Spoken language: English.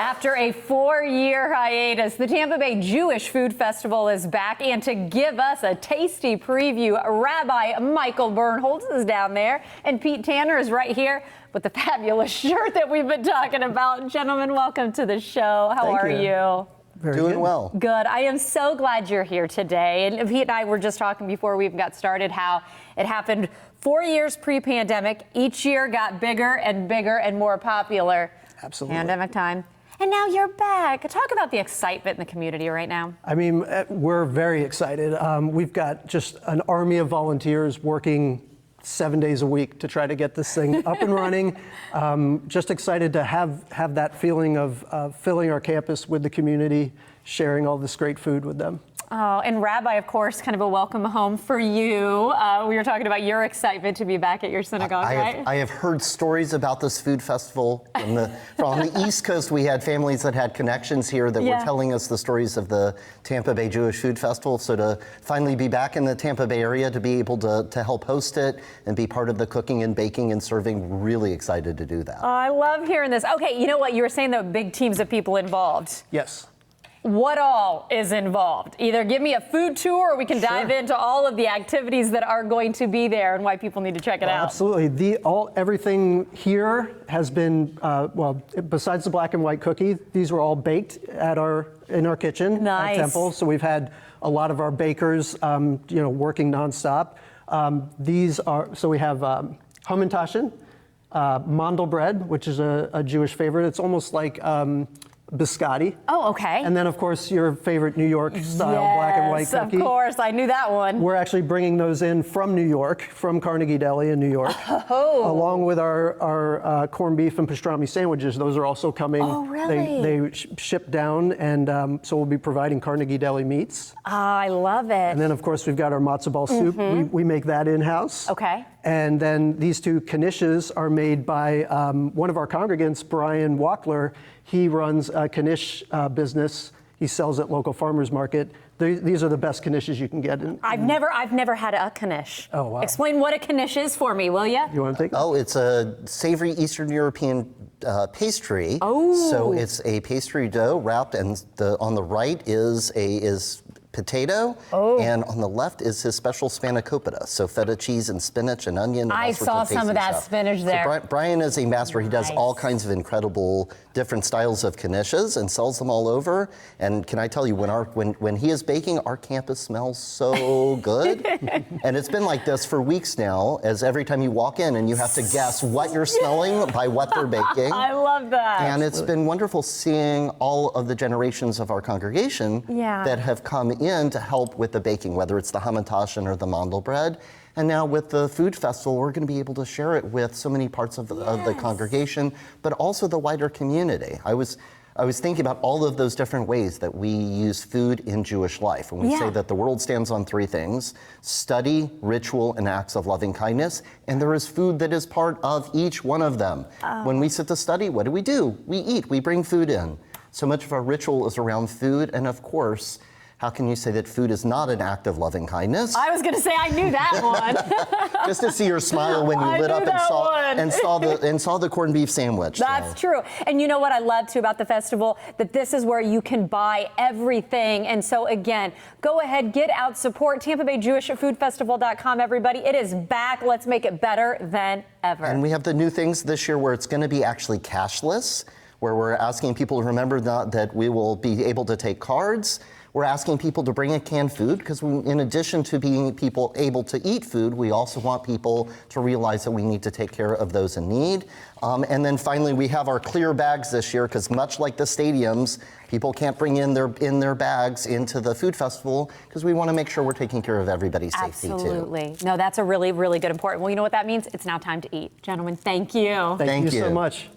After a 4-year hiatus, the Tampa Bay Jewish Food Festival is back, and to give us a tasty preview, Rabbi Michael Birnholz is down there, and Pete Tanner is right here with the fabulous shirt that we've been talking about. Gentlemen, welcome to the show. How are you? Doing well. Good. I am so glad you're here today. And Pete and I were just talking before we even got started how it happened 4 years pre-pandemic. Each year got bigger and bigger and more popular. Absolutely. Pandemic time. And now you're back. Talk about the excitement in the community right now. I mean, we're very excited. We've got just an army of volunteers working 7 days a week to try to get this thing up and running. Just excited to have that feeling of filling our campus with the community, sharing all this great food with them. Oh, and Rabbi, of course, kind of a welcome home for you. We were talking about your excitement to be back at your synagogue, right? I have heard stories about this food festival. From the East Coast, we had families that had connections here that were telling us the stories of the Tampa Bay Jewish Food Festival. So to finally be back in the Tampa Bay area, to be able to help host it and be part of the cooking and baking and serving, really excited to do that. Oh, I love hearing this. Okay, you know what? You were saying the big teams of people involved. Yes. What all is involved? Either give me a food tour or we can dive into all of the activities that are going to be there and why people need to check it out. Absolutely. Everything here has been, besides the black and white cookie, these were all baked in our kitchen at Temple. So we've had a lot of our bakers, working nonstop. We have hamantaschen, mandel bread, which is a Jewish favorite. It's almost like biscotti. Oh, okay. And then, of course, your favorite New York style black and white cookie. Of course, I knew that one. We're actually bringing those in from New York, from Carnegie Deli in New York, along with our corned beef and pastrami sandwiches. Those are also coming. Oh, really? They ship down, and so we'll be providing Carnegie Deli meats. I love it. And then, of course, we've got our matzoh ball soup. We make that in-house. Okay. And then these two knishes are made by one of our congregants, Brian Wackler. He runs a knish business. He sells at local farmers market. These are the best knishes you can get. I've never had a knish. Oh, wow. Explain what a knish is for me, will you? You want to take it? Oh, it's a savory Eastern European pastry. Oh. So it's a pastry dough wrapped, and on the right is potato, and on the left is his special spanakopita, so feta cheese and spinach and onion. And I saw some of that spinach there. So Brian is a master. He does all kinds of incredible different styles of knishes and sells them all over. And can I tell you, when he is baking, our campus smells so good. And it's been like this for weeks now, as every time you walk in and you have to guess what you're smelling by what they're baking. I love that. And it's been wonderful seeing all of the generations of our congregation that have come in to help with the baking, whether it's the hamantaschen or the mandel bread. And now with the food festival, we're going to be able to share it with so many parts of the congregation, but also the wider community. I was thinking about all of those different ways that we use food in Jewish life. And we say that the world stands on three things: study, ritual, and acts of loving kindness. And there is food that is part of each one of them. When we sit to study, what do? We eat, we bring food in. So much of our ritual is around food, and of course, how can you say that food is not an act of loving kindness? I was going to say I knew that one. Just to see your smile when you lit up and saw the corned beef sandwich. That's true. And you know what I love too about the festival? That this is where you can buy everything. And so again, go ahead, get out, support TampaBayJewishFoodFestival.com, everybody. It is back. Let's make it better than ever. And we have the new things this year where it's going to be actually cashless, where we're asking people to remember that we will be able to take cards. We're asking people to bring in canned food because in addition to being people able to eat food, we also want people to realize that we need to take care of those in need. And then finally, we have our clear bags this year because much like the stadiums, people can't bring in their bags into the food festival because we want to make sure we're taking care of everybody's safety too. Absolutely. No, that's a really, really good important. Well, you know what that means? It's now time to eat. Gentlemen, thank you. Thank you so much.